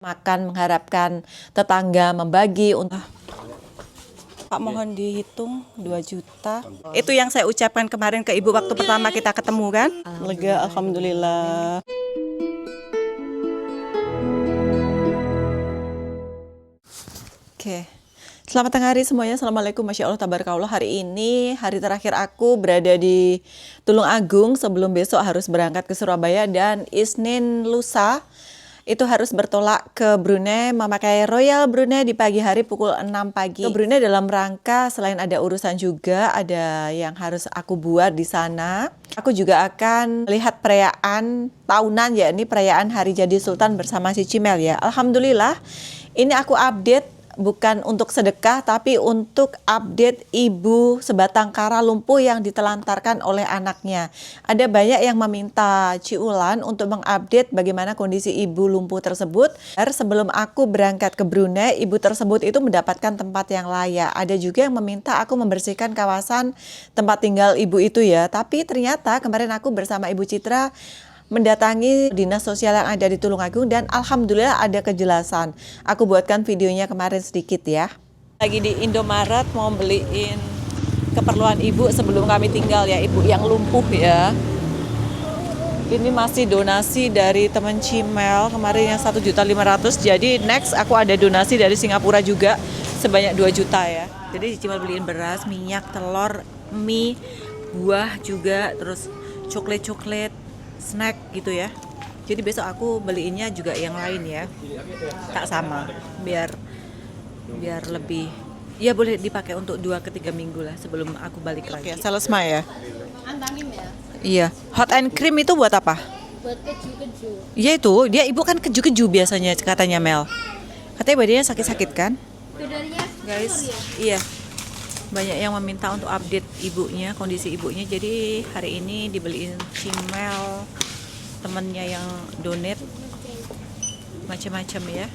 makan mengharapkan tetangga membagi untuk Pak, mohon dihitung 2 juta. Itu yang saya ucapkan kemarin ke Ibu waktu pertama kita ketemu kan? Lega, alhamdulillah. Oke. Selamat tengah hari semuanya. Assalamualaikum, Masya Allah, tabarakallah. Hari ini hari terakhir aku berada di Tulung Agung sebelum besok harus berangkat ke Surabaya, dan Isnin lusa itu harus bertolak ke Brunei memakai Royal Brunei di pagi hari pukul 6 pagi. Ke Brunei dalam rangka selain ada urusan juga ada yang harus aku buat di sana. Aku juga akan lihat perayaan tahunan, yakni perayaan Hari Jadi Sultan bersama si Cimel ya. Alhamdulillah ini aku update bukan untuk sedekah, tapi untuk update ibu sebatang kara lumpuh yang ditelantarkan oleh anaknya. Ada banyak yang meminta Ciulan untuk mengupdate bagaimana kondisi ibu lumpuh tersebut. Sebelum aku berangkat ke Brunei, ibu tersebut itu mendapatkan tempat yang layak. Ada juga yang meminta aku membersihkan kawasan tempat tinggal ibu itu ya. Tapi ternyata kemarin aku bersama Ibu Citra mendatangi dinas sosial yang ada di Tulung Agung, dan alhamdulillah ada kejelasan. Aku buatkan videonya kemarin sedikit ya. Lagi di Indomaret mau beliin keperluan ibu sebelum kami tinggal ya, ibu yang lumpuh ya. Ini masih donasi dari teman Cimel kemarin yang 1.500.000. Jadi next aku ada donasi dari Singapura juga sebanyak 2 juta ya. Jadi Cimel beliin beras, minyak, telur, mie, buah juga, terus coklat-coklat, snack gitu ya. Jadi besok aku beliinnya juga yang lain ya, tak sama, biar lebih ya, boleh dipakai untuk 2-3 minggu lah sebelum aku balik lagi. Oke, selesai ya. Antangin ya. Iya, hot and cream itu buat apa? Buat keju-keju. Iya itu, dia ibu kan keju-keju biasanya katanya Mel. Katanya badannya sakit-sakit kan? Bedanya Guys, ya? iya. Banyak yang meminta untuk update ibunya, kondisi ibunya. Jadi hari ini dibeliin Cimel, temennya yang donate macam-macam ya.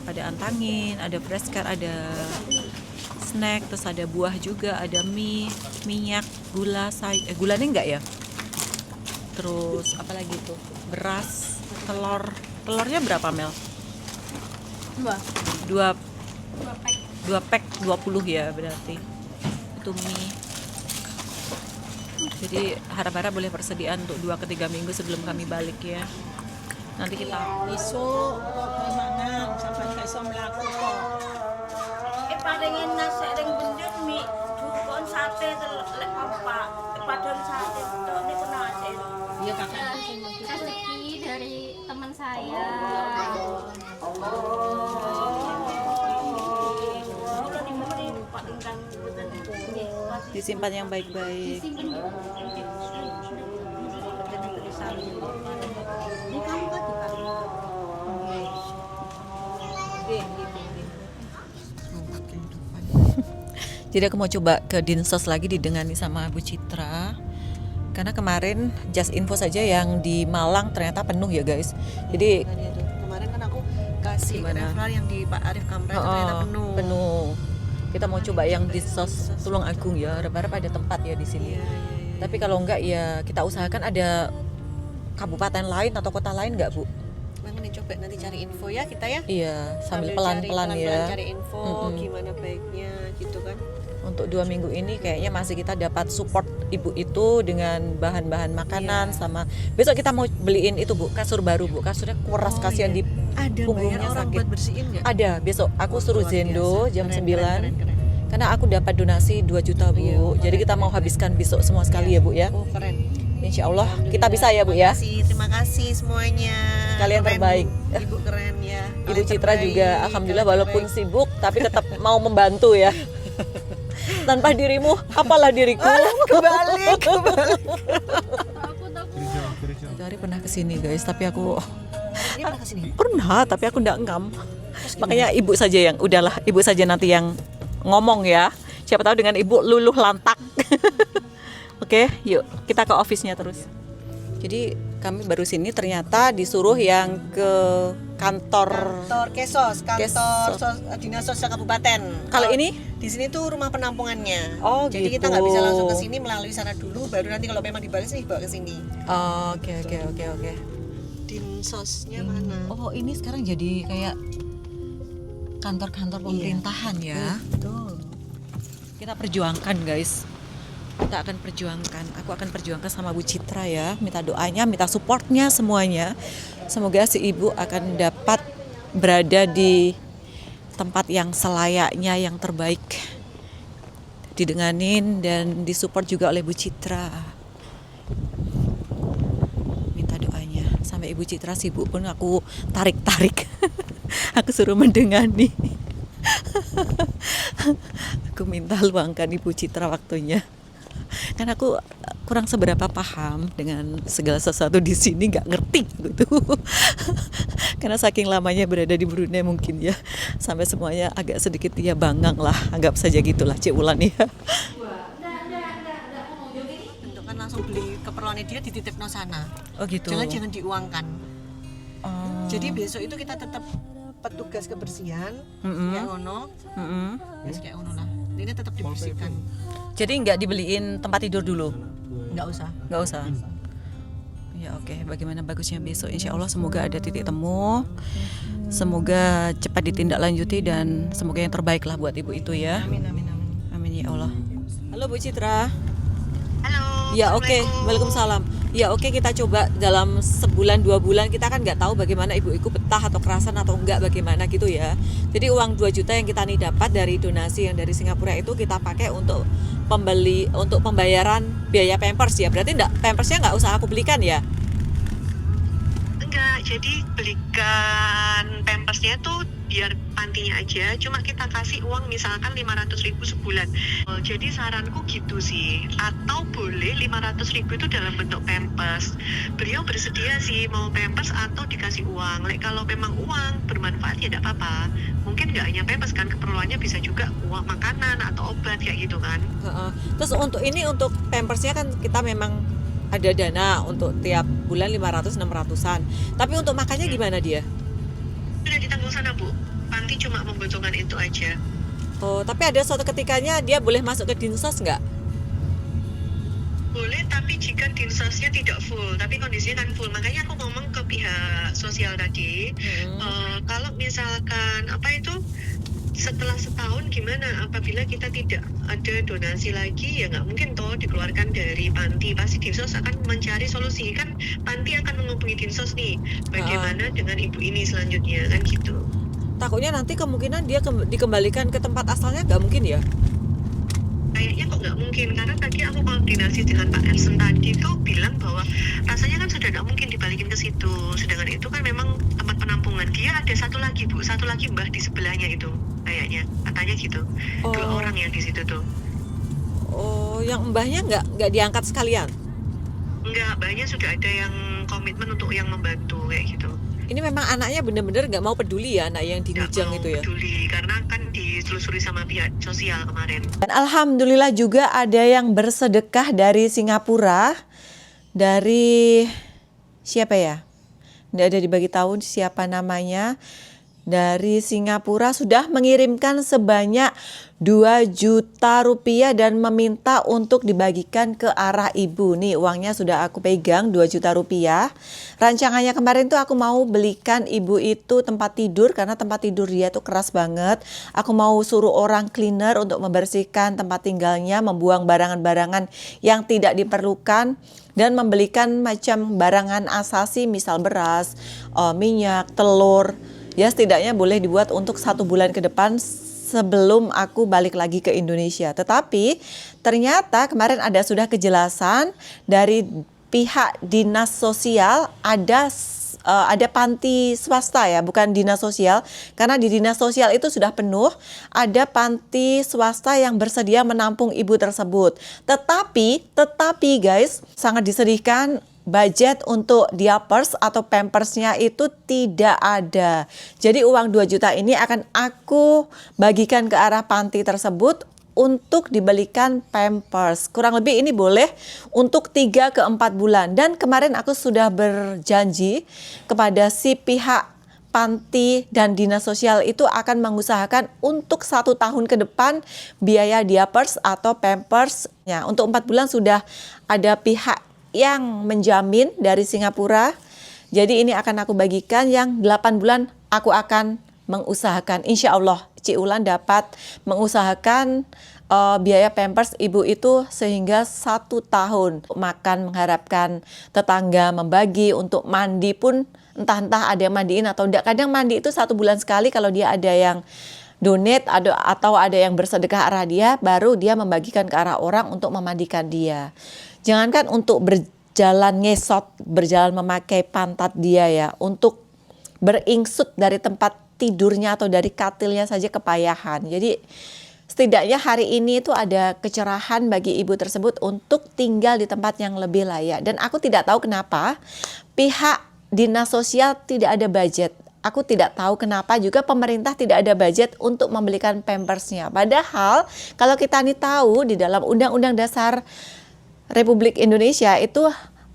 Ada antangin, ada preskar, ada snack, terus ada buah juga, ada mie, minyak, gula, gulanya enggak ya? Terus apa lagi tuh? Beras, telur. Telurnya berapa, Mel? Dua pack 20 ya berarti. Itu mie. Jadi harap-harap boleh persediaan untuk 2-3 minggu sebelum kami balik ya. Nanti kita Isu mangan sampai ke iso mlaku kok. Paringin nasi ring bendut mie bukon sate lek apa padon sate tok niku nate. Iya kakak. Rezeki dari teman saya. disimpan yang baik-baik. Jadi aku mau coba ke Dinsos lagi didengani sama Bu Citra. Karena kemarin just info saja yang di Malang ternyata penuh ya guys. Jadi Kemarin kan aku kasih referral yang di Pak Arif Kamran ternyata penuh. Kita mau coba yang di Tulung Agung ya. Harap-harap ada tempat ya di sini. Tapi kalau enggak ya kita usahakan ada kabupaten lain atau kota lain enggak Bu? Nih coba nanti cari info ya kita ya. Iya, sambil pelan-pelan ya. Cari info gimana baiknya gitu kan. Untuk 2 minggu ini kayaknya masih kita dapat support ibu itu dengan bahan-bahan makanan sama besok kita mau beliin itu Bu, kasur baru Bu. Kasurnya kuras kasihan di punggungnya orang sakit. Buat bersihin nggak? Ada, besok aku suruh Zendo jam 9. Keren. Karena aku dapat donasi 2 juta Bu. Jadi kita mau habiskan besok semua sekali ya Bu ya. Oh keren. Insya Allah kita bisa ya Bu ya. Terima kasih semuanya. Kalian Keren, terbaik. Ibu keren ya. Ibu Citra juga alhamdulillah walaupun sibuk tapi tetap mau membantu ya. Tanpa dirimu apalah diriku. Kebalik. Dari pernah kesini guys, tapi aku Dia pernah kesini? pernah, tapi aku nggak ngam. Makanya ibu saja yang udahlah, ibu saja nanti yang ngomong ya. Siapa tahu dengan ibu luluh lantak. Oke, yuk kita ke office-nya terus. Jadi kami baru sini ternyata disuruh yang ke kantor Kesos, Dinas Sosial Kabupaten. Kalau ini di sini tuh rumah penampungannya. Oh, jadi gitu. kita nggak bisa langsung ke sini, melalui sana dulu, baru nanti kalau memang dibalik sih bawa ke sini. Oke. Din dinsosnya mana. Oh, ini sekarang jadi kayak kantor-kantor pemerintahan ya. Betul. Kita perjuangkan guys. Kita akan perjuangkan. Aku akan perjuangkan sama Bu Citra ya. Minta doanya, minta supportnya semuanya. Semoga si ibu akan dapat berada di tempat yang selayaknya, yang terbaik. Didenganin dan disupport juga oleh Bu Citra. Minta doanya. Sampai Ibu Citra sibuk pun aku tarik-tarik. Aku suruh mendengani. Aku minta luangkan Ibu Citra waktunya. Kan aku kurang seberapa paham dengan segala sesuatu di sini, nggak ngerti gitu. Karena saking lamanya berada di Brunei mungkin ya, sampai semuanya agak sedikit ya bangang lah, anggap saja gitulah Cik Ulan ya. Untuk kan langsung beli keperluannya dia dititip no sana. Oh gitu. Jangan diuangkan. Oh. Jadi besok itu kita tetap petugas kebersihan, kayak ono, kayak ono lah. Ini tetap dibersihkan. Jadi nggak dibeliin tempat tidur dulu? Nggak usah. Nggak usah. Ya oke, bagaimana bagusnya besok insya Allah semoga ada titik temu, semoga cepat ditindaklanjuti dan semoga yang terbaik lah buat ibu itu ya. Amin amin amin. Amin ya Allah. Halo Bu Citra. Halo. Ya oke, waalaikumsalam. Ya oke, kita coba dalam sebulan 2 bulan kita kan nggak tahu bagaimana ibu-ibu betah atau kerasan atau enggak bagaimana gitu ya. Jadi uang 2 juta yang kita nih dapat dari donasi yang dari Singapura itu kita pakai untuk pembayaran biaya Pampers ya. Berarti enggak, Pampersnya nggak usah aku belikan ya? Enggak, jadi belikan pampersnya tuh biar pantinya aja, cuma kita kasih uang misalkan 500.000 sebulan. Jadi saranku gitu sih, atau boleh 500.000 itu dalam bentuk pampers. Beliau bersedia sih mau pampers atau dikasih uang. Kalau memang uang bermanfaat ya tidak apa-apa. Mungkin nggak hanya pampers kan, keperluannya bisa juga uang makanan atau obat kayak gitu kan. Terus untuk Pampersnya kan kita memang ada dana untuk tiap bulan 500-600an. Tapi untuk makannya gimana dia? Sudah ditanggung sana Bu, panti cuma membutuhkan itu aja. Oh, tapi ada suatu ketikanya dia boleh masuk ke dinsos nggak? Boleh, tapi jika dinsosnya tidak full, tapi kondisinya kan full. Makanya aku ngomong ke pihak sosial tadi, kalau misalkan setelah setahun gimana apabila kita tidak ada donasi lagi, ya nggak mungkin toh dikeluarkan dari panti. Pasti dinsos akan mencari solusi, kan panti akan menghubungi dinsos nih, bagaimana dengan ibu ini selanjutnya, kan gitu. Takutnya nanti kemungkinan dia dikembalikan ke tempat asalnya, nggak mungkin ya? Kayaknya kok nggak mungkin, karena tadi aku koordinasi dengan Pak Ersen tadi tuh bilang bahwa rasanya kan sudah nggak mungkin dibalikin ke situ. Sedangkan itu kan memang tempat penampungan. Dia ada satu lagi mbah di sebelahnya itu, kayaknya katanya gitu. 2 orang yang di situ tuh. Oh, yang mbahnya nggak diangkat sekalian? Enggak, mbahnya sudah ada yang komitmen untuk yang membantu kayak gitu. Ini memang anaknya benar-benar nggak mau peduli ya, anak yang di Nujang itu ya? Peduli, karena kan ditelusuri sama pihak sosial kemarin. Dan alhamdulillah juga ada yang bersedekah dari Singapura, dari siapa ya? Nggak ada dibagi tahu siapa namanya. Dari Singapura sudah mengirimkan sebanyak 2 juta rupiah dan meminta untuk dibagikan ke arah ibu. Nih uangnya sudah aku pegang 2 juta rupiah. Rancangannya kemarin tuh aku mau belikan ibu itu tempat tidur karena tempat tidur dia tuh keras banget. Aku mau suruh orang cleaner untuk membersihkan tempat tinggalnya, membuang barangan-barangan yang tidak diperlukan dan membelikan macam barangan asasi misal beras, minyak, telur. Ya setidaknya boleh dibuat untuk 1 bulan ke depan sebelum aku balik lagi ke Indonesia. Tetapi ternyata kemarin sudah kejelasan dari pihak dinas sosial, ada panti swasta ya, bukan dinas sosial. Karena di dinas sosial itu sudah penuh, ada panti swasta yang bersedia menampung ibu tersebut. Tetapi guys, sangat disedihkan, budget untuk diapers atau pampersnya itu tidak ada. Jadi uang 2 juta ini akan aku bagikan ke arah panti tersebut untuk dibelikan pampers. Kurang lebih ini boleh untuk 3 ke 4 bulan. Dan kemarin aku sudah berjanji kepada si pihak panti dan dinas sosial itu akan mengusahakan untuk 1 tahun ke depan biaya diapers atau pampersnya. Untuk 4 bulan sudah ada pihak yang menjamin dari Singapura Jadi ini akan aku bagikan yang 8 bulan aku akan mengusahakan. Insya Allah Ci Ulan dapat mengusahakan biaya pampers ibu itu sehingga 1 tahun. Makan mengharapkan tetangga membagi, untuk mandi pun entah ada yang mandiin atau enggak. Kadang mandi itu 1 bulan sekali kalau dia ada yang donate atau ada yang bersedekah arah dia, baru dia membagikan ke arah orang untuk memandikan dia. Jangankan untuk berjalan ngesot, berjalan memakai pantat dia ya, untuk beringsut dari tempat tidurnya atau dari katilnya saja kepayahan. Jadi setidaknya hari ini itu ada kecerahan bagi ibu tersebut untuk tinggal di tempat yang lebih layak. Dan aku tidak tahu kenapa pihak dinas sosial tidak ada budget. Aku tidak tahu kenapa juga pemerintah tidak ada budget untuk membelikan pampersnya. Padahal kalau kita nih tahu di dalam Undang-Undang Dasar Republik Indonesia itu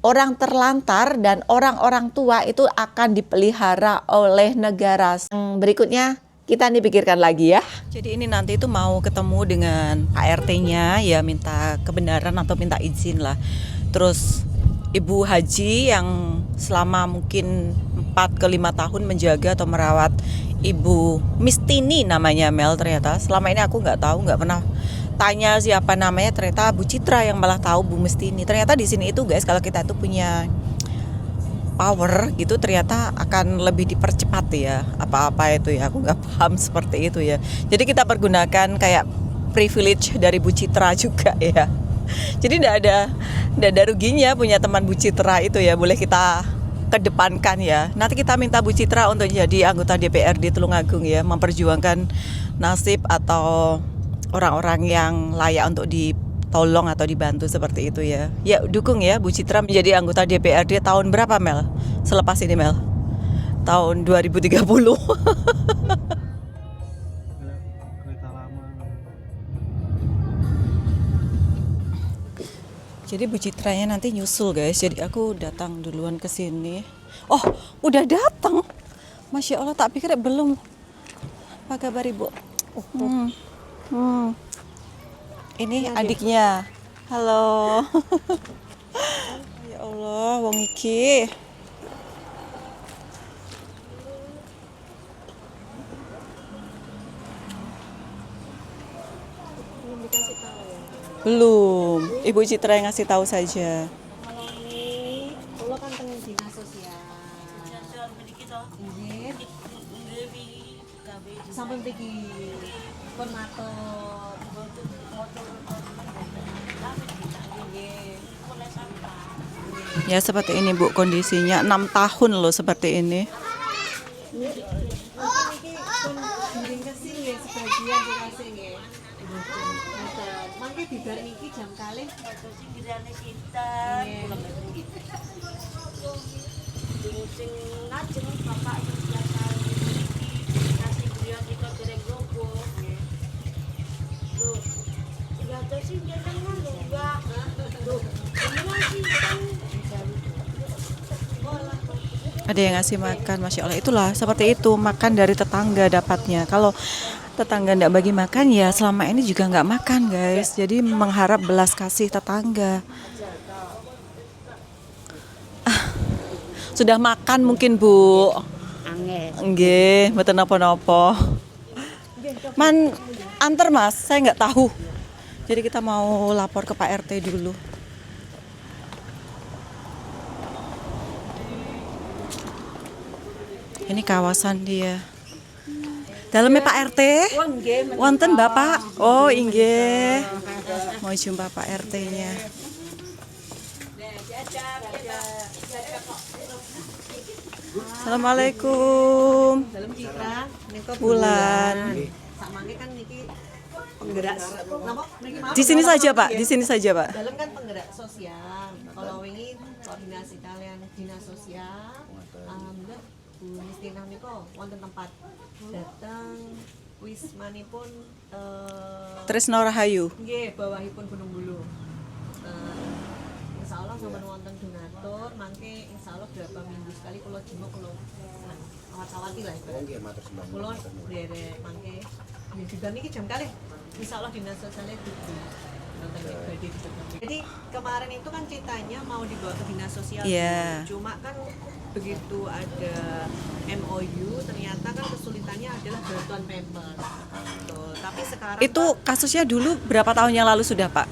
orang terlantar dan orang-orang tua itu akan dipelihara oleh negara. Berikutnya kita nih pikirkan lagi ya. Jadi ini nanti itu mau ketemu dengan Pak RT-nya ya, minta kebenaran atau minta izin lah. Terus Ibu Haji yang selama mungkin 4 ke 5 tahun menjaga atau merawat Ibu Mistini namanya Mel, ternyata selama ini aku nggak pernah tanya siapa namanya, ternyata Bu Citra yang malah tahu Bu Mistini. Ternyata di sini itu guys, kalau kita itu punya power gitu ternyata akan lebih dipercepat ya, apa-apa itu ya, aku nggak paham seperti itu ya. Jadi kita pergunakan kayak privilege dari Bu Citra juga ya. Jadi tidak ada ruginya punya teman Bu Citra itu ya, boleh kita kedepankan ya. Nanti kita minta Bu Citra untuk jadi anggota DPRD Tulungagung ya, memperjuangkan nasib atau orang-orang yang layak untuk ditolong atau dibantu seperti itu ya. Ya dukung ya Bu Citra menjadi anggota DPRD tahun berapa Mel? Selepas ini Mel? Tahun 2030. Jadi Bu Citranya nanti nyusul guys. Jadi aku datang duluan ke sini. Oh, udah datang. Masya Allah, tak pikir belum. Apa kabar Ibu? Ini adiknya. Halo. Ya Allah, wong iki. Belum. Ibu Citra yang ngasih tahu saja. Kalau ini, kalau kan teng dinas sosial. Nggih. Sampun mriki pun matur. Ya seperti ini Bu kondisinya, 6 tahun loh seperti ini. Giring kesini nggih sebagian dikasih nggih. Mangke dibar niki jam kalih sing dirane sinten. Sing ngajeng bapak sing biasa kasih beliau kita goreng gogo. Tuh. Ya terus sing jenengan lho, Mbak. Tuh. Ini sih Ada yang ngasih makan, Masya Allah. Itulah seperti itu, makan dari tetangga dapatnya. Kalau tetangga tidak bagi makan ya selama ini juga nggak makan guys. Jadi mengharap belas kasih tetangga. Sudah makan mungkin Bu? Nggih, mboten napa-napa. Man antar Mas, saya nggak tahu. Jadi kita mau lapor ke Pak RT dulu. Ini kawasan dia. Dalamnya Pak RT? Wonten Bapak? Oh, inggih. Mau jumpa Pak RT-nya. Assalamualaikum. Dalam Citra nika Bulan. Samangke kan niki penggerak napa mriki mau. Di sini saja Pak, di sini saja Pak. Dalam kan penggerak sosial. Kalau wingi koordinasi kalian dinas sosial. Alhamdulillah Bu Mistinah niku wonten tempat datang wismanipun Tresno Rahayu. nggih bawahipun Gunung Bulu. Insyaallah sampun wonten donatur mangke insyaallah berapa minggu sekali kula jenguk kula awat-awati lah ibarat. Kula derek mangke juga niki jam kalih insyaallah dinas sosialnya dudu. Jadi kemarin itu kan ceritanya mau dibawa ke dinas sosial. Iya. Cuma kan begitu ada MOU ternyata kan kesulitannya adalah bantuan pampers. Tuh, tapi sekarang Itu kasusnya dulu berapa tahun yang lalu sudah Pak?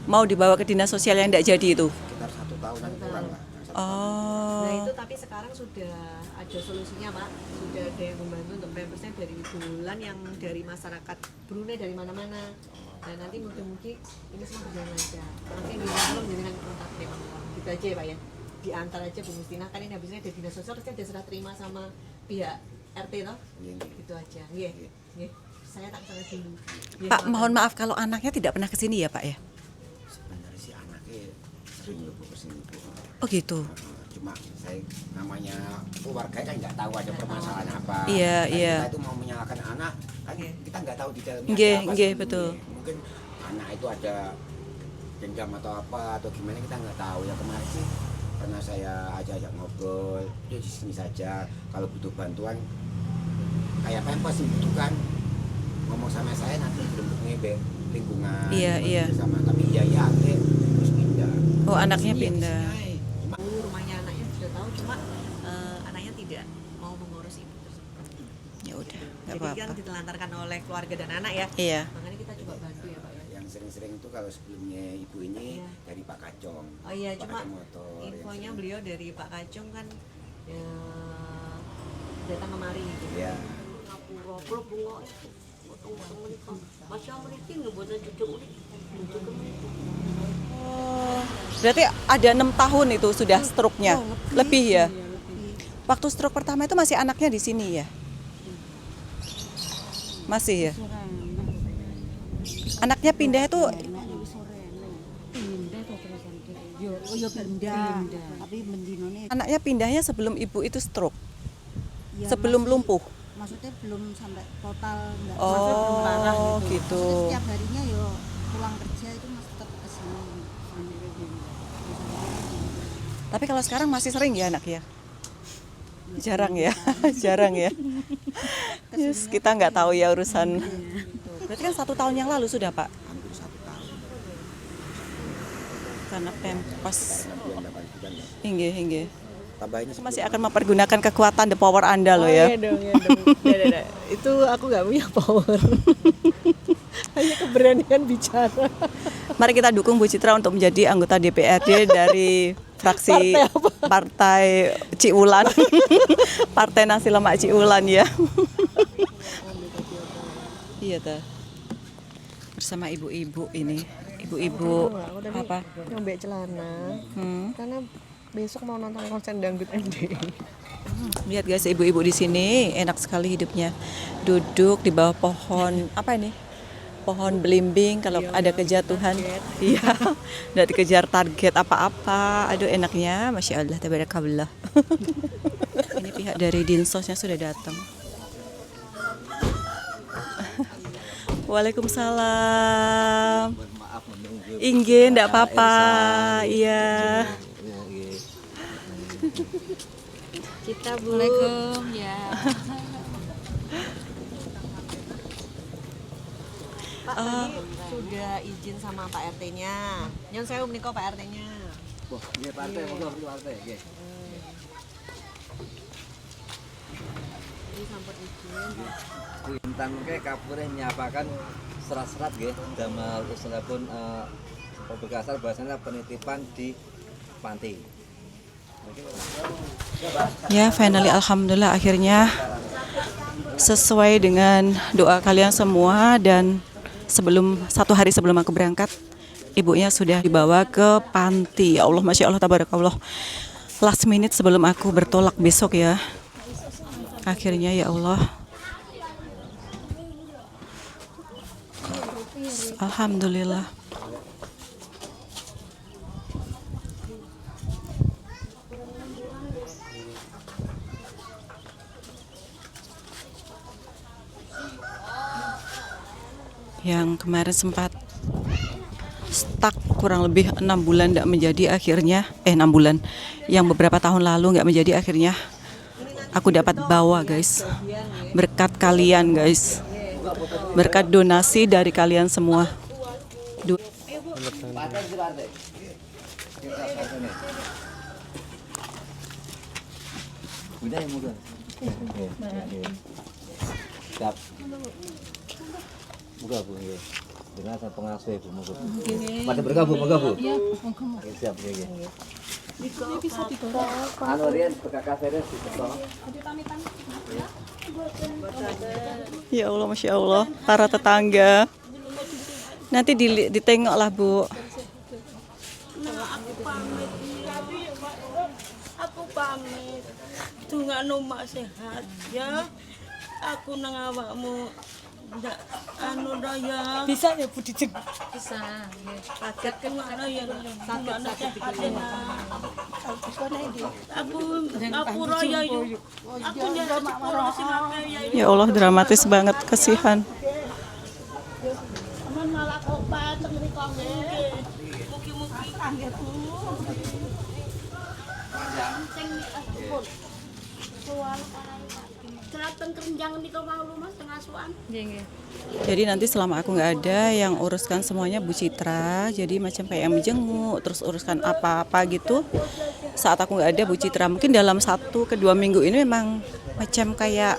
Mau dibawa ke dinas sosial yang tidak jadi itu? Sekitar 1 tahunan kurang lah. Oh. Nah itu tapi sekarang sudah ada solusinya Pak, sudah ada yang membantu untuk pampersnya dari bulan yang dari masyarakat Brunei dari mana-mana. Dan nanti mungkin ini semua berjalan lancar. Nanti di dalam dengan kontak memang gitu aja ya Pak ya. Diantar aja Bu Mustina kan ini habisnya ada dinas sosial pasti ada serah terima sama pihak RT toh. Iya, iya. Gitu aja. Nggih. Nggih. Saya tak kesana dulu. Nggih, Pak, maaf. mohon maaf kalau anaknya tidak pernah ke sini ya Pak ya? Sebenarnya si anaknya sering lupa kesini Bu. Oh gitu. Cuma saya namanya keluarga kan nggak tahu ada permasalahan apa. Iya, Kan iya. Kita itu mau menyalahkan anak kan kita nggak tahu detailnya. Nggih, ada apa nggih, sebelumnya. betul. Mungkin anak itu ada dendam atau apa atau gimana kita nggak tahu. Ya kemarin sih pernah saya ajak ngobrol, dia di sini saja. Kalau butuh bantuan kayak pampers dibutuhkan, ngomong sama saya nanti bentuknya lingkungan. Iya, iya. Sama tapi ya terus pindah. Oh, anaknya Kesini ya pindah. kesini aja. Rumahnya anaknya sudah tahu cuma anaknya tidak mau mengurus ibu tersebut. Ya udah, nggak Jadi kan apa-apa. ditelantarkan oleh keluarga dan anak ya. Iya. Makanya kita coba bantu ya Pak ya. Yang sering-sering itu kalau sebelumnya ibu ini Iya. dari Pak Kacong. Oh iya Pak cuma Kacong motor, yang infonya sering. beliau dari Pak Kacung kan ya, datang kemari gitu. Iya. Ngapura pulau bunga itu potong-potong mereka masih mereka ngebuatnya cucu mereka Oh, berarti ada 6 tahun itu sudah stroke-nya. Lebih ya? Waktu stroke pertama itu masih anaknya di sini ya? Masih ya? Anaknya pindah itu Yo pindah, tapi mendinone anaknya pindahnya sebelum ibu itu stroke. ya Sebelum masih- lumpuh. Maksudnya belum sampai total enggak, maksudnya belum Oh, parah gitu. gitu. Maksudnya setiap harinya yo pulang kerja itu masih tetap ke sini. Tapi kalau sekarang masih sering ya anak ya? Jarang ya, jarang ya. Yes, kita nggak tahu ya urusan. Berarti kan 1 tahun yang lalu sudah Pak? Hampir 1 tahun. Karena pempos. 6 bulan 8 bulan ya. Hingga. Tambahinnya Masih akan mempergunakan kekuatan the power Anda loh ya. Iya dong, iya dong. Tidak. Itu aku nggak punya power. Hanya keberanian bicara. Mari kita dukung Bu Citra untuk menjadi anggota DPRD dari fraksi Partai Ciulan. Partai Nasi Lemak Ciulan ya. Iya ta. Bersama ibu-ibu ini. Ibu-ibu apa? Ngambek celana. Hmm. Karena besok mau nonton konser dangdut ND. Lihat guys, ibu-ibu di sini enak sekali hidupnya. Duduk di bawah pohon apa ini? Pohon belimbing kalau ada kejatuhan. Iya. Enggak dikejar target apa-apa. Aduh enaknya, Masya Allah, tabarakallah. Ini pihak dari Dinsosnya sudah datang. Waalaikumsalam. Inggih, enggak apa-apa. Iya. Kita Bu. Assalamualaikum ya. Pak tadi sudah izin sama Pak RT-nya. Nyon saya menikah Pak RT-nya. Wah, nggih partai, monggo partai nggih. Ini sampun izin. Tentang ke kapure nyapakan serat-serat nggih damel usulipun berdasar bahasanya penitipan di panti. Ya, finally alhamdulillah akhirnya sesuai dengan doa kalian semua dan satu hari sebelum aku berangkat ibunya sudah dibawa ke panti. Ya Allah, Masya Allah, tabarakallah. Last minute sebelum aku bertolak besok ya. Akhirnya ya Allah. Alhamdulillah. Yang kemarin sempat stuck kurang lebih 6 bulan tidak menjadi akhirnya 6 bulan yang beberapa tahun lalu nggak menjadi akhirnya aku dapat bawa guys, berkat kalian guys, berkat donasi dari kalian semua. Partai di partai. Bunda yang moga. Oke. Siap. Moga Bu nggih. Dengan saya pengasuh Bu moga. Pada berkah Bu moga Bu. Iya, moga. Oke, siap nggih. Anu Rian berkah Feres ditekan. Ya Allah, Masya Allah, para tetangga. Nanti ditengoklah Bu. Nah, aku pamit. Tunggu mak sehat ya. Aku nang awakmu. Ndak anu ya. Bisa ya Bu dijeng. Bisa. Sakit kan mana ya. Sakit aku raya yuk. Aku nyari sekolah sing apa ya. Ya Allah, dramatis banget, kasihan. Aman malah obat mriko nggih. Mugi-mugi anggere. Selatan kerenjang niku mau Mas tengah suan. Jadi nanti selama aku nggak ada, yang uruskan semuanya Bu Citra. Jadi macam kayak yang menjenguk, terus uruskan apa-apa gitu. Saat aku nggak ada, Bu Citra. Mungkin dalam 1 ke 2 minggu ini memang macam kayak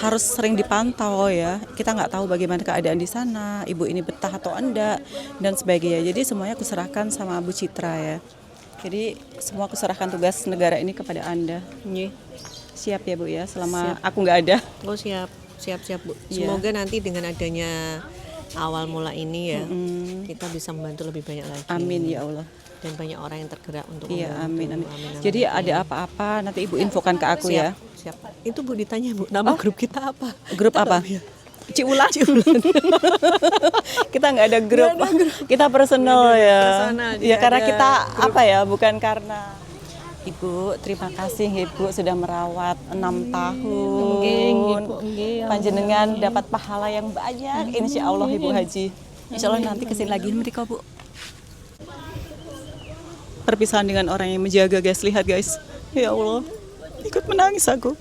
harus sering dipantau ya. Kita nggak tahu bagaimana keadaan di sana, ibu ini betah atau enggak, dan sebagainya. Jadi semuanya aku serahkan sama Bu Citra ya. Jadi semua aku serahkan tugas negara ini kepada Anda. Nyi. Siap ya Bu ya, selama aku nggak ada. Oh siap Bu. Iya. Semoga nanti dengan adanya awal mula ini ya, kita bisa membantu lebih banyak lagi. Amin ya Allah. Dan banyak orang yang tergerak untuk Iya, membantu. amin. Jadi ada apa-apa nanti Ibu infokan ke aku ya. Siap. Itu Bu ditanya Bu, nama grup kita apa? Grup apa? Ciulan. Kita nggak ada grup. Kita personal ya. Personal, Ya tidak karena ada kita apa ya, bukan karena Ibu, terima kasih Ibu sudah merawat 6 tahun. Panjenengan dapat pahala yang banyak, insya Allah Ibu Haji. Insya Allah nanti kesini lagi mereka Bu. Perpisahan dengan orang yang menjaga guys, lihat guys. Ya Allah, ikut menangis aku.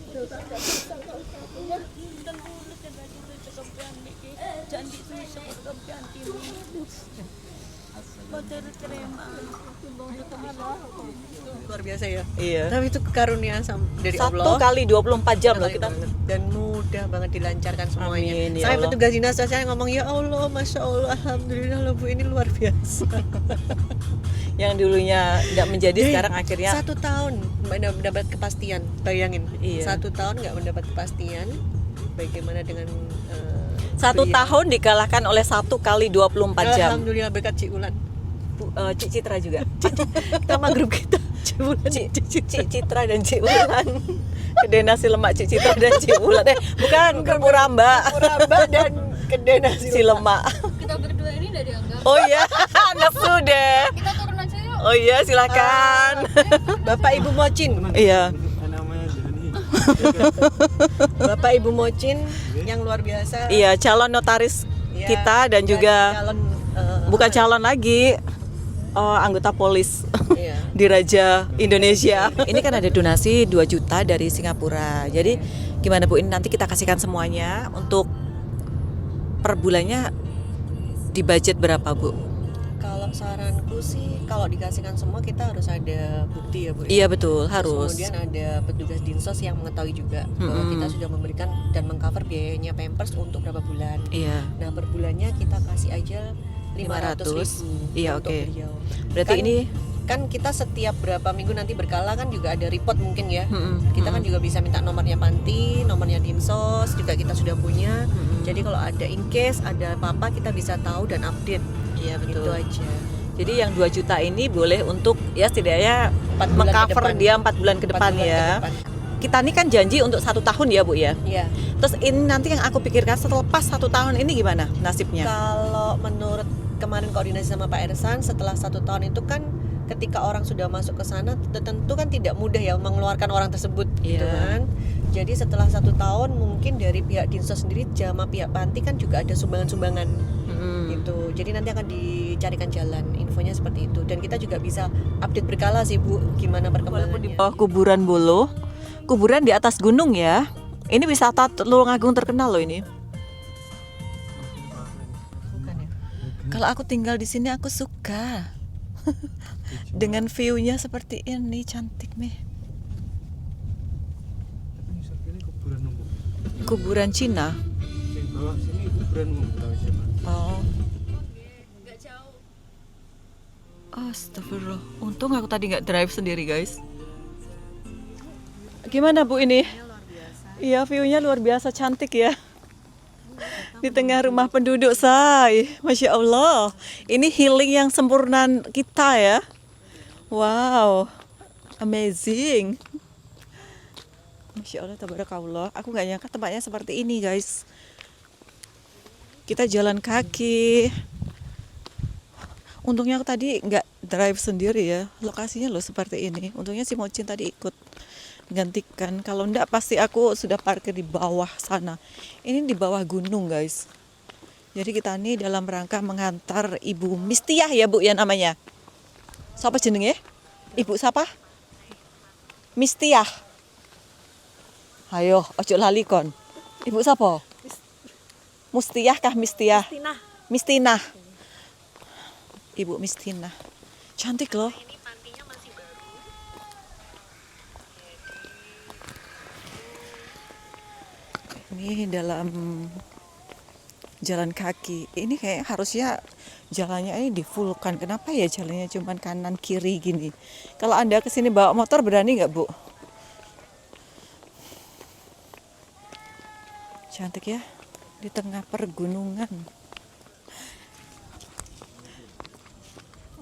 Luar biasa ya. Iya. Tapi itu karunia dari 1 Allah. kali 24 jam loh kita. Dan mudah banget dilancarkan semuanya. Amin, ya Sampai Allah. petugas dinas sosial ngomong ya Allah, masya Allah, alhamdulillah loh Bu, ini luar biasa. Yang dulunya tidak menjadi sekarang akhirnya 1 tahun nggak mendapat kepastian, bayangin. Iya. 1 tahun nggak mendapat kepastian. Bagaimana dengan 1 tahun dikalahkan oleh 1 kali 24 jam. Alhamdulillah berkat Cik Ulan. Cik Citra juga. Nama grup kita Cik Ulan. Cik Citra dan Cik Ulan. Kedai nasi lemak Cik Citra dan Cik Ulan. Bukan Puramba. Puramba dan kedai nasi Si lemak. Kita berdua ini udah dianggap. Oh iya, anak sudah. Kita turun aja yuk. Oh iya, silakan. Bapak Ibu Mocin. Iya. Bapak Ibu Mocin yang luar biasa. Iya, calon notaris Ya, kita dan juga calon bukan calon lagi, anggota polis Iya. di Raja Indonesia. Ini kan ada donasi 2 juta dari Singapura. Jadi gimana Bu, ini nanti kita kasihkan semuanya. Untuk per bulannya di budget berapa Bu? Kalau saranku sih kalau dikasihkan semua kita harus ada bukti ya Bu. Iya betul, Terus harus. Kemudian ada petugas dinsos yang mengetahui juga bahwa kita sudah memberikan dan mengcover biayanya Pampers untuk berapa bulan. Iya. Nah per bulannya kita kasih aja 500.000. Iya, untuk oke. beliau. Berarti Kan- ini kan kita setiap berapa minggu nanti berkala kan juga ada report mungkin ya. Kita kan juga bisa minta nomornya panti, nomornya dinsos juga kita sudah punya. Jadi kalau ada in case ada apa-apa kita bisa tahu dan update. Iya Itu betul. aja. Jadi yang 2 juta ini boleh untuk ya setidaknya 4 bulan ke mengcover depan. dia 4 bulan ke 4 depan bulan ke ya. depan. Kita ini kan janji untuk 1 tahun ya Bu ya. Iya. Terus ini nanti yang aku pikirkan setelah pas 1 tahun ini gimana nasibnya? Kalau menurut kemarin koordinasi sama Pak Ersan, setelah 1 tahun itu kan ketika orang sudah masuk ke sana tentu kan tidak mudah ya mengeluarkan orang tersebut gitu Iya. kan. Jadi setelah 1 tahun mungkin dari pihak dinsos sendiri sama pihak panti kan juga ada sumbangan-sumbangan gitu. Jadi nanti akan dicarikan jalan, infonya seperti itu. Dan kita juga bisa update berkala sih Bu, gimana perkembangannya. Oh, kuburan Bolo, kuburan di atas gunung ya. Ini wisata Tulungagung terkenal loh ini. Bukan ya? Kalau aku tinggal di sini aku suka. Dengan view-nya seperti ini cantik nih. kuburan Cina. Sing bawah sini kuburanmu, tahu siapa? Oh, Nggak jauh. astagfirullah. Untung aku tadi nggak drive sendiri, guys. Gimana Bu ini? Iya, view-nya luar biasa cantik ya. Di tengah rumah penduduk, say. Masya Allah. Ini healing yang sempurna kita ya. Wow, amazing. Masya Allah, tabarakallah. Aku nggak nyangka tempatnya seperti ini, guys. Kita jalan kaki. Untungnya aku tadi nggak drive sendiri ya. Lokasinya loh seperti ini. Untungnya si Mocin tadi ikut gantikan. Kalau enggak pasti aku sudah parkir di bawah sana. Ini di bawah gunung, guys. Jadi kita ini dalam rangka mengantar Ibu Mistiah ya Bu ya namanya. Siapa jenenge? Ibu siapa? Mistiah. Ayo, ojo lali kon. Ibu siapa? Mustiah kah Mistiah? Mistinah. Mistinah. Ibu Mistinah. Cantik loh. Ini pantinya masih baru. Ini dalam jalan kaki. Ini kayak harusnya jalannya ini di fullkan. Kenapa ya jalannya cuman kanan kiri gini? Kalau Anda kesini bawa motor berani nggak Bu? Cantik ya, di tengah pergunungan.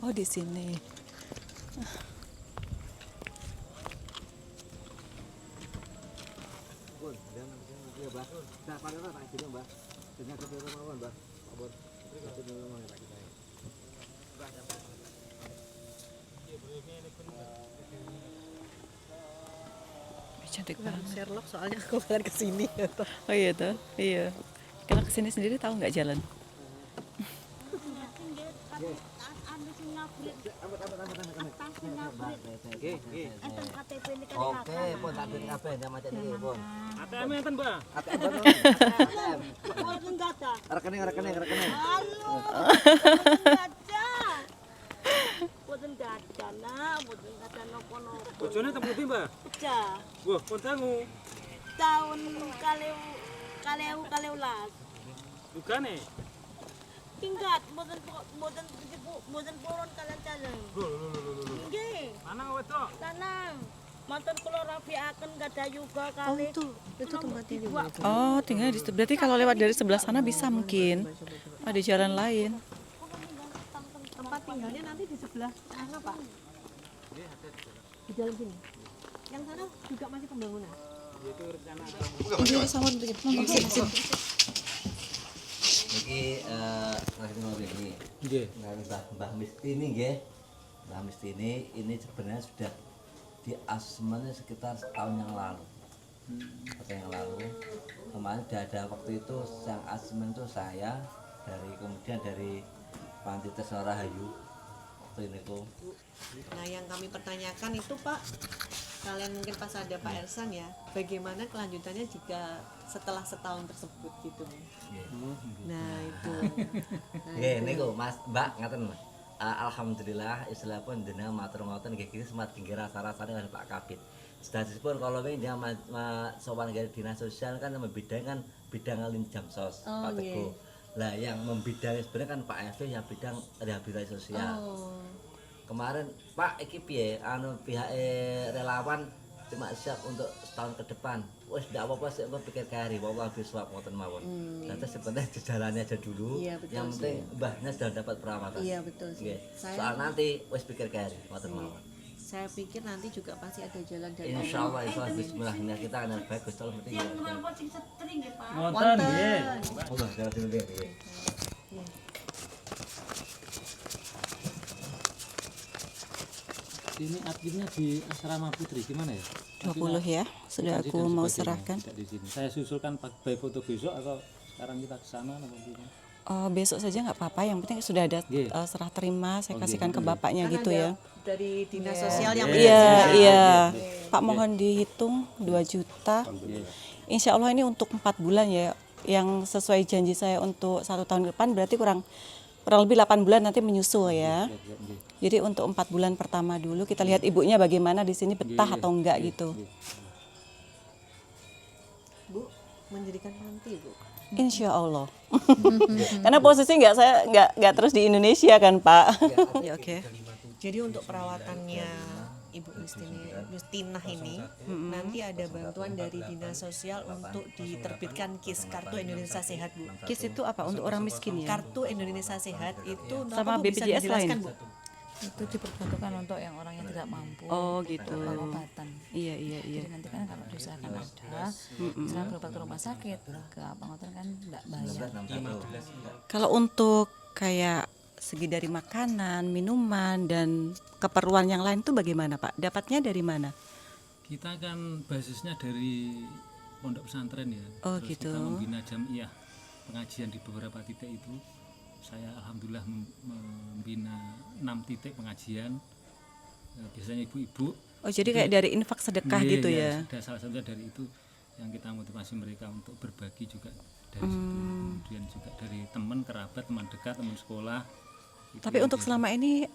Oh di sini. Cantik banget. Sherlock soalnya aku bakalan kesini. Oh iya tuh, iya. Kalau kesini sendiri tahu nggak jalan? Oke, pun tak duit kabeh jam macet iki, pun. ATM enten, Mbak. ATM. Boten gada. Rekening. Anu. Boten gada nak, boten gada nopo-nopo. Bojone temu ndi, Mbak? Pecah. Wah, pun tangu. Tahun kaleu-kaleulas. Dugane. Tingkat boten purun kalian jalan. Nggih. Lanang wedok. Lanang. Mantan kula rafiaken gada yuga kali. Itu tempatnya juga. Oh, tinggal di situ. Berarti kalau lewat dari sebelah sana bisa mungkin. Ada jalan lain. Tempat tinggalnya nanti di sebelah sana, Pak. Di dalam sini. Yang sana juga masih pembangunan. Ini sama Niki ngasih mobil ini. Nggih. Mbah Mistini nggih. Mbah Mistini ini sebenarnya sudah di asmennya sekitar setahun yang lalu. Setahun yang lalu. Kemarin sudah ada waktu itu yang asmen itu saya kemudian dari Panti Tesno Rahayu. Waktu ini tuh. Nah, yang kami pertanyakan itu Pak, kalian mungkin pas ada Pak Ersan ya, bagaimana kelanjutannya jika setelah setahun tersebut gitu. Nah itu. Nggih niku Mas Mbak ngaten. Alhamdulillah istilah pun jenengan matur ngoten nggih iki semat tinggi rasa-rasane kalian Pak Kabid. Sedasipun kalau wingi dia sowan dari dinas sosial kan membidang bidang linjam sos Pak Teguh. Lah yang membidangi sebenarnya kan Pak Evi yang bidang rehabilitasi sosial. Kemarin Pak iki piye pihak relawan cuma siap untuk setahun ke depan. Wes ndak apa-apa sih engko pikir kari, wae habis swab ngoten mawon. Terus sebenarnya jalannya aja dulu. Iya, betul yang penting mbahnya sudah dapat perawatan. Iya betul sih. Nggih. Soal nanti wes pikir kari ngoten mawon. Saya pikir nanti juga pasti ada jalan dari Insyaallah bismillah kita akan baik Gusti Allah mesti ya. Wonten nggih. Allah jalan dulu nggih. Ini adminnya di Asrama Putri gimana ya? 20 ya, sudah aku mau serahkan. Tidak di sini. Saya susulkan by foto besok atau sekarang kita ke sana atau gimana? Besok saja nggak apa-apa, yang penting sudah ada serah terima, saya kasihkan ke bapaknya Kan gitu ada ya. dari dinas sosial yang Iya. Pak mohon dihitung 2 juta. Insya Allah ini untuk 4 bulan ya, yang sesuai janji saya untuk 1 tahun ke depan berarti kurang lebih 8 bulan nanti menyusul ya. Jadi untuk 4 bulan pertama dulu kita lihat ibunya bagaimana di sini betah atau enggak gitu. Bu, mendirikan panti, Bu. Insya Allah. Karena posisi saya nggak terus di Indonesia kan Pak. Ya oke. Jadi untuk perawatannya Ibu Mistinah ini nanti ada bantuan dari Dinas Sosial untuk diterbitkan KIS, Kartu Indonesia Sehat, Bu. KIS itu apa untuk orang miskin ya? Kartu Indonesia Sehat itu Sama Bu bisa BPJS dijelaskan, lain? Bu? Itu diperbantukan untuk yang orang yang tidak mampu. Oh gitu. Pengobatan. Iya. Jadi nanti kan kalau diusahakan ada, misalnya berobat ke rumah sakit, ke pengobatan kan enggak bayar. Kalau untuk kayak segi dari makanan, minuman dan keperluan yang lain itu bagaimana Pak? Dapatnya dari mana? Kita kan basisnya dari pondok pesantren ya. Oh, Terus gitu. kita membina jamiah pengajian di beberapa titik itu. Saya alhamdulillah membina 6 titik pengajian. Biasanya ibu-ibu. Oh jadi kayak dari infak sedekah Iya, gitu iya, ya? Sudah salah satunya dari itu yang kita motivasi mereka untuk berbagi juga dari situ. Kemudian juga dari teman, kerabat, teman dekat, teman sekolah. Itu Tapi yang untuk selama ini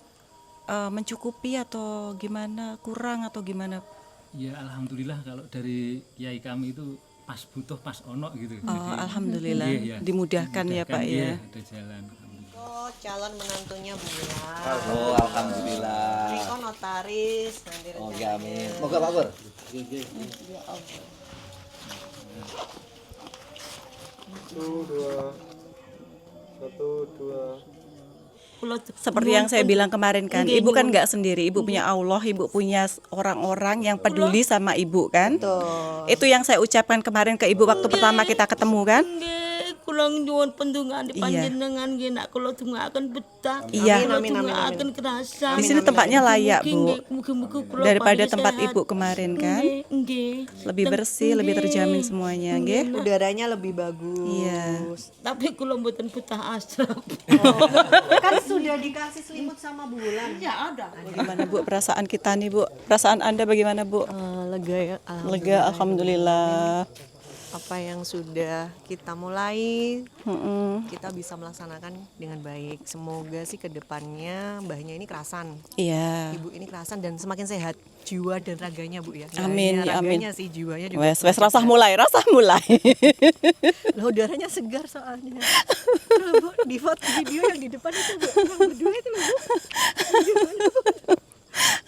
mencukupi atau gimana, kurang atau gimana? ya alhamdulillah kalau dari kiai kami itu pas butuh pas ono gitu. Oh, alhamdulillah iya, dimudahkan ya Pak iya, ya. ada jalan. Alhamdulillah. Oh, calon menantunya Bulan. Oh, alhamdulillah. Riko notaris nanti Oh, rencananya. amin. Moga Pak Pur. Seperti yang saya bilang kemarin kan, ibu kan nggak sendiri, ibu punya Allah, ibu punya orang-orang yang peduli sama ibu kan. Itu yang saya ucapkan kemarin ke ibu waktu pertama kita ketemu kan. Nggih, kula nyuwun pendungan di Iya. panjenengan nggih nak kula dongaaken betah. Iya. Kula dongaaken kerasa. Di sini tempatnya layak Bu, Mugi-mugi kula daripada paling tempat sehat. ibu kemarin kan. Nggih. Lebih bersih, lebih terjamin semuanya, nggih. Udaranya lebih bagus. Iya. Tapi kula mboten betah asrap. Kan sudah dikasih selimut sama Bulan. Ya ada. Bagaimana Bu perasaan kita nih Bu? Perasaan Anda bagaimana Bu? Lega ya. Lega, alhamdulillah. Apa yang sudah kita mulai Mm-mm. kita bisa melaksanakan dengan baik. Semoga sih ke depannya mbahnya ini kerasan, Iya. ibu ini kerasan dan semakin sehat jiwa dan raganya Bu ya. Amin, Nggak hanya ya amin. raganya sih, jiwanya juga. Wes rasah mulai. Loh, udaranya segar soalnya. Loh, Bu, di foto video yang di depan itu Bu, yang berdua itu loh, Bu. Gimana, Bu?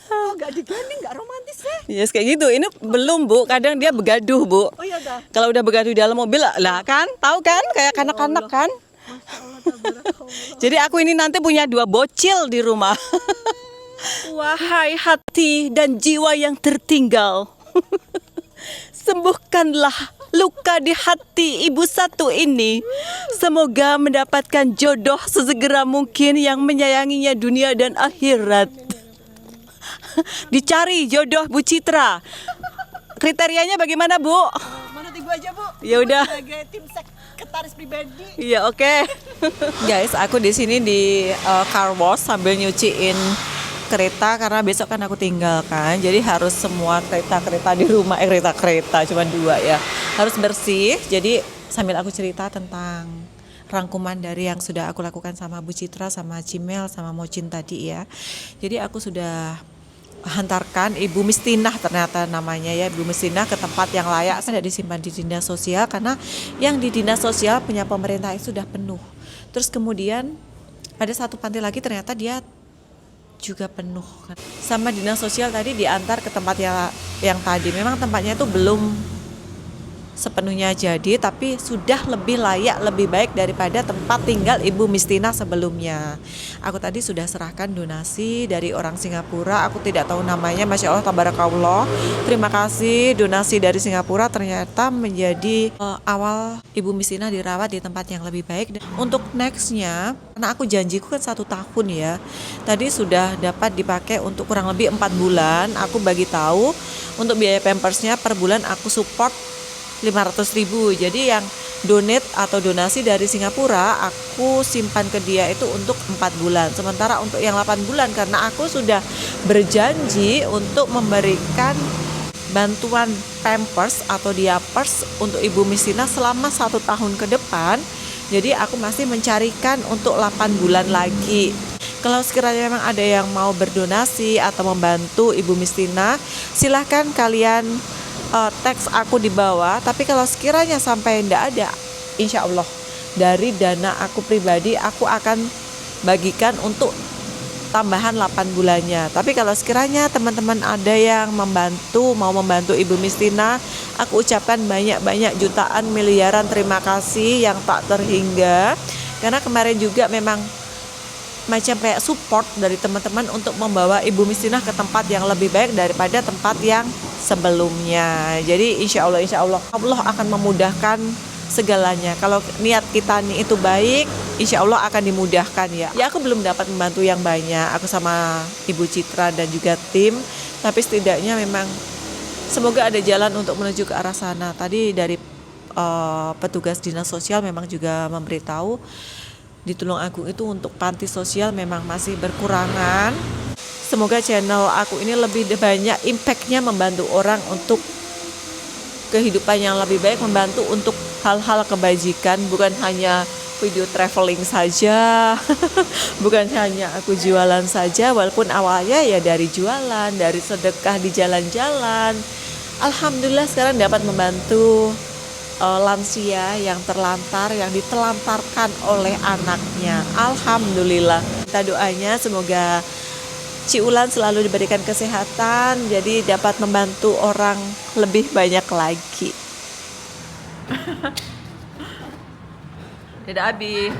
Oh, nggak digandeng, nggak romantis ya? Yes kayak gitu. Ini belum Bu, kadang dia begaduh Bu. Oh ya dah. Kalau udah begaduh di dalam mobil lah kan, tahu kan kayak kanak-kanak kan. Jadi aku ini nanti punya 2 bocil di rumah. Wahai hati dan jiwa yang tertinggal, sembuhkanlah luka di hati ibu satu ini. Semoga mendapatkan jodoh sesegera mungkin yang menyayanginya dunia dan akhirat. Dicari jodoh Bu Citra. Kriterianya bagaimana Bu? Mana Ibu aja Bu? Ya udah. Sebagai tim sekretaris pribadi. Iya oke. Guys, aku di sini di car wash sambil nyuciin kereta karena besok kan aku tinggalkan. Jadi harus semua kereta di rumah, kereta cuma 2 ya. Harus bersih. Jadi sambil aku cerita tentang rangkuman dari yang sudah aku lakukan sama Bu Citra, sama Cimel, sama Mocin tadi ya. Jadi aku sudah hantarkan Ibu Mistinah ternyata namanya ya, Ibu Mistinah ke tempat yang layak. Saya tidak disimpan di dinas sosial karena yang di dinas sosial punya pemerintah itu sudah penuh. Terus kemudian ada satu panti lagi ternyata dia juga penuh. Sama dinas sosial tadi diantar ke tempat yang tadi. Memang tempatnya itu belum sepenuhnya jadi, tapi sudah lebih layak, lebih baik daripada tempat tinggal Ibu Mistinah sebelumnya. Aku tadi sudah serahkan donasi dari orang Singapura, aku tidak tahu namanya, Masya Allah, tabarakallah. Terima kasih, donasi dari Singapura ternyata menjadi awal Ibu Mistinah dirawat di tempat yang lebih baik. Dan untuk nextnya, karena aku janjiku kan 1 tahun ya, tadi sudah dapat dipakai untuk kurang lebih 4 bulan. Aku bagi tahu untuk biaya pampersnya per bulan aku support 500.000. Jadi yang donate atau donasi dari Singapura aku simpan ke dia itu untuk 4 bulan. Sementara untuk yang 8 bulan karena aku sudah berjanji untuk memberikan bantuan pampers atau diapers untuk Ibu Mistinah selama 1 tahun ke depan. Jadi aku masih mencarikan untuk 8 bulan lagi. Kalau sekiranya memang ada yang mau berdonasi atau membantu Ibu Mistinah, silahkan kalian teks aku di bawah. Tapi kalau sekiranya sampai ndak ada, insya Allah dari dana aku pribadi aku akan bagikan untuk tambahan 8 bulannya. Tapi kalau sekiranya teman-teman ada yang mau membantu Ibu Mistina, aku ucapkan banyak-banyak jutaan miliaran terima kasih yang tak terhingga. Karena kemarin juga memang macam kayak support dari teman-teman untuk membawa Ibu Mistina ke tempat yang lebih baik daripada tempat yang sebelumnya. Jadi insya Allah Allah akan memudahkan segalanya. Kalau niat kita nih itu baik, insya Allah akan dimudahkan ya. Ya aku belum dapat membantu yang banyak, aku sama Ibu Citra dan juga tim, tapi setidaknya memang semoga ada jalan untuk menuju ke arah sana. Tadi dari petugas dinas sosial memang juga memberitahu di Tulungagung itu untuk panti sosial memang masih berkurangan. Semoga channel aku ini lebih banyak impactnya membantu orang untuk kehidupan yang lebih baik, membantu untuk hal-hal kebajikan, bukan hanya video traveling saja, bukan hanya aku jualan saja, walaupun awalnya ya dari jualan, dari sedekah di jalan-jalan. Alhamdulillah sekarang dapat membantu lansia yang terlantar, yang ditelantarkan oleh anaknya. Alhamdulillah. Kita doanya semoga Ciulan selalu diberikan kesehatan, jadi dapat membantu orang lebih banyak lagi. Dadah Abi.